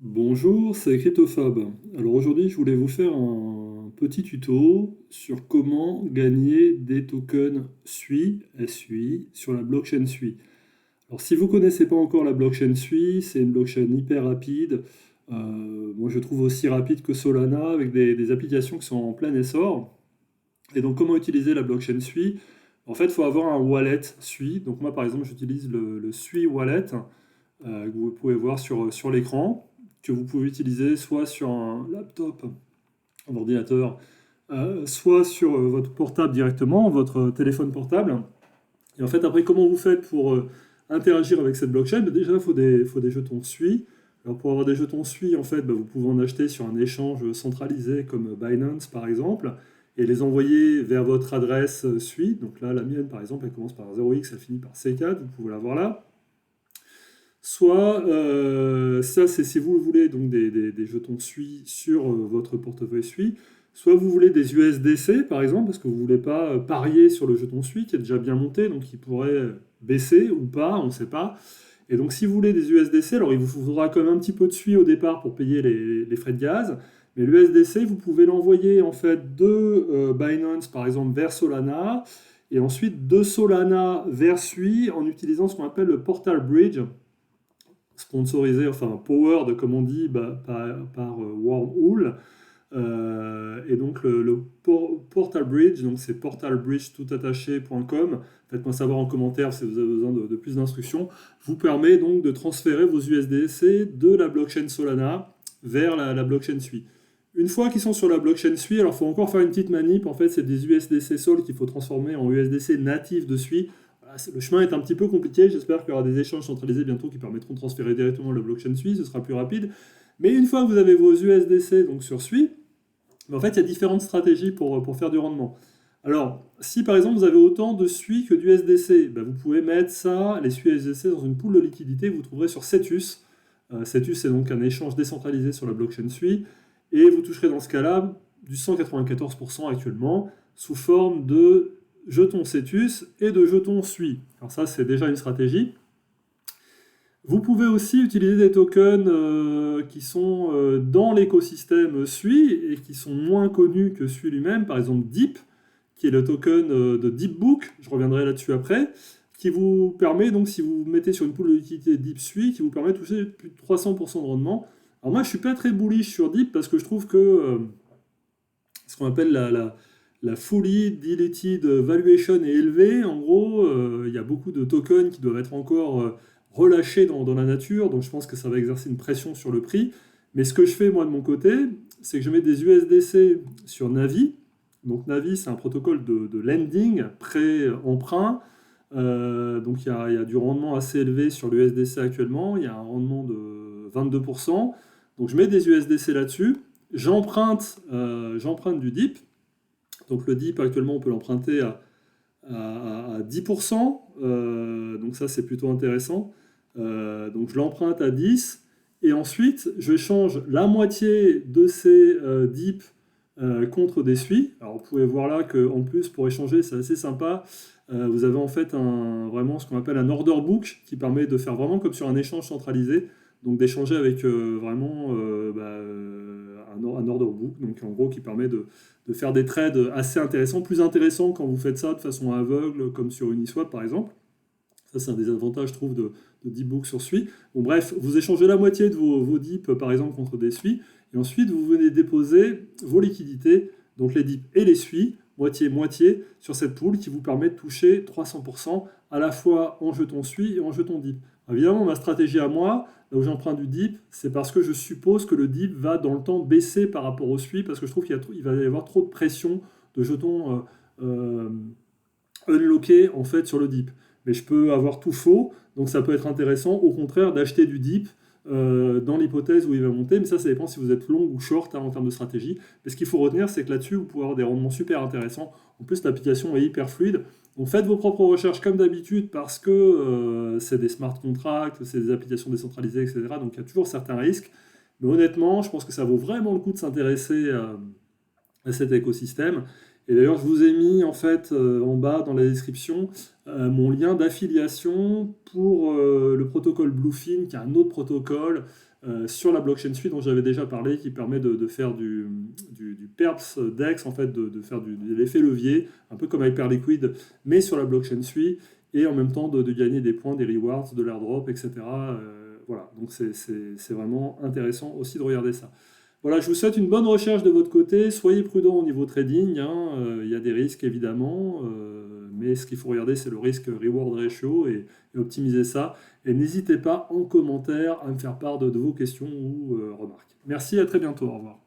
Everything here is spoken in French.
Bonjour, c'est CryptoFab. Alors aujourd'hui, je voulais vous faire un petit tuto sur comment gagner des tokens SUI sur la blockchain SUI. Alors si vous connaissez pas encore la blockchain SUI, c'est une blockchain hyper rapide. Moi, je trouve aussi rapide que Solana avec des applications qui sont en plein essor. Et donc, comment utiliser la blockchain SUI? En fait, il faut avoir un wallet SUI. Donc moi, par exemple, j'utilise le SUI Wallet que vous pouvez voir sur l'écran, que vous pouvez utiliser soit sur un laptop, un ordinateur, soit sur votre portable directement, votre téléphone portable. Et en fait, après, comment vous faites pour interagir avec cette blockchain? Déjà, il faut des jetons SUI. Alors, pour avoir des jetons SUI, en fait, vous pouvez en acheter sur un échange centralisé comme Binance, par exemple, et les envoyer vers votre adresse SUI. Donc là, la mienne, par exemple, elle commence par 0x, elle finit par C4, vous pouvez la voir là. Soit, ça c'est si vous le voulez, donc des jetons SUI sur votre portefeuille SUI, soit vous voulez des USDC par exemple, parce que vous ne voulez pas parier sur le jeton SUI qui est déjà bien monté, donc il pourrait baisser ou pas, on ne sait pas. Et donc si vous voulez des USDC, alors il vous faudra quand même un petit peu de SUI au départ pour payer les frais de gaz, mais l'USDC, vous pouvez l'envoyer en fait de Binance par exemple vers Solana, et ensuite de Solana vers SUI en utilisant ce qu'on appelle le Portal Bridge sponsorisé, enfin powered comme on dit, par Wormhole. Et donc le Portal Bridge, donc c'est portalbridge.com. Faites-moi savoir en commentaire si vous avez besoin de plus d'instructions. Vous permet donc de transférer vos USDC de la blockchain Solana vers la blockchain SUI. Une fois qu'ils sont sur la blockchain SUI, alors il faut encore faire une petite manip. En fait, c'est des USDC Sol qu'il faut transformer en USDC natifs de SUI. Voilà, le chemin est un petit peu compliqué. J'espère qu'il y aura des échanges centralisés bientôt qui permettront de transférer directement la blockchain SUI. Ce sera plus rapide. Mais une fois que vous avez vos USDC donc sur SUI, en fait, il y a différentes stratégies pour faire du rendement. Alors, si par exemple vous avez autant de SUI que d'USDC, vous pouvez mettre ça, les SUI et USDC, dans une pool de liquidité que vous trouverez sur Cetus. Cetus, c'est donc un échange décentralisé sur la blockchain SUI. Et vous toucherez dans ce cas-là du 194% actuellement, sous forme de jetons Cetus et de jetons SUI. Alors ça, c'est déjà une stratégie. Vous pouvez aussi utiliser des tokens qui sont dans l'écosystème SUI et qui sont moins connus que SUI lui-même, par exemple DEEP, qui est le token de DeepBook, je reviendrai là-dessus après, qui vous permet, donc si vous mettez sur une pool de liquidité DEEP SUI, qui vous permet de toucher plus de 300% de rendement. Alors moi je suis pas très bullish sur DEEP parce que je trouve que ce qu'on appelle la fully diluted valuation est élevée. En gros, il y a beaucoup de tokens qui doivent être encore relâchés dans la nature, donc je pense que ça va exercer une pression sur le prix. Mais ce que je fais moi de mon côté, c'est que je mets des USDC sur Navi. Donc Navi, c'est un protocole de lending, prêt-emprunt. Donc il y a du rendement assez élevé sur l'USDC actuellement. Il y a un rendement de 22%. Donc je mets des USDC là-dessus. J'emprunte du DIP. Donc le DIP actuellement on peut l'emprunter à 10%. Donc ça c'est plutôt intéressant. Donc je l'emprunte à 10 et ensuite je change la moitié de ces DIP contre des SUI. Alors vous pouvez voir là qu'en plus pour échanger c'est assez sympa. Vous avez en fait vraiment ce qu'on appelle un order book qui permet de faire vraiment comme sur un échange centralisé, donc d'échanger avec vraiment un order book, donc en gros qui permet de faire des trades assez intéressants, plus intéressants quand vous faites ça de façon aveugle comme sur Uniswap par exemple. Ça, c'est un des avantages, je trouve, de DeepBook sur SUI. Bon, bref, vous échangez la moitié de vos DIP, par exemple, contre des SUI, et ensuite, vous venez déposer vos liquidités, donc les DIP et les SUI, moitié-moitié, sur cette pool qui vous permet de toucher 300% à la fois en jeton SUI et en jeton DIP. Évidemment, ma stratégie à moi, là où j'emprunte du DIP, c'est parce que je suppose que le DIP va dans le temps baisser par rapport au SUI, parce que je trouve qu'il va y avoir trop de pression de jetons unlockés en fait sur le DIP. Mais je peux avoir tout faux, donc ça peut être intéressant au contraire d'acheter du DIP dans l'hypothèse où il va monter, mais ça dépend si vous êtes long ou short en termes de stratégie. Mais ce qu'il faut retenir, c'est que là-dessus, vous pouvez avoir des rendements super intéressants. En plus, l'application est hyper fluide. Donc faites vos propres recherches comme d'habitude parce que c'est des smart contracts, c'est des applications décentralisées, etc. Donc il y a toujours certains risques. Mais honnêtement, je pense que ça vaut vraiment le coup de s'intéresser à cet écosystème. Et d'ailleurs, je vous ai mis en fait en bas dans la description mon lien d'affiliation pour le protocole Bluefin, qui est un autre protocole sur la blockchain suite dont j'avais déjà parlé, qui permet de faire du perps DEX, en fait, de faire de l'effet levier, un peu comme Hyperliquid, mais sur la blockchain suite, et en même temps de gagner des points, des rewards, de l'airdrop, etc. Voilà, donc c'est vraiment intéressant aussi de regarder ça. Voilà, je vous souhaite une bonne recherche de votre côté. Soyez prudent au niveau trading, hein. Il y a des risques évidemment, mais ce qu'il faut regarder, c'est le risque-reward ratio et optimiser ça. Et n'hésitez pas en commentaire à me faire part de vos questions ou remarques. Merci, à très bientôt. Au revoir.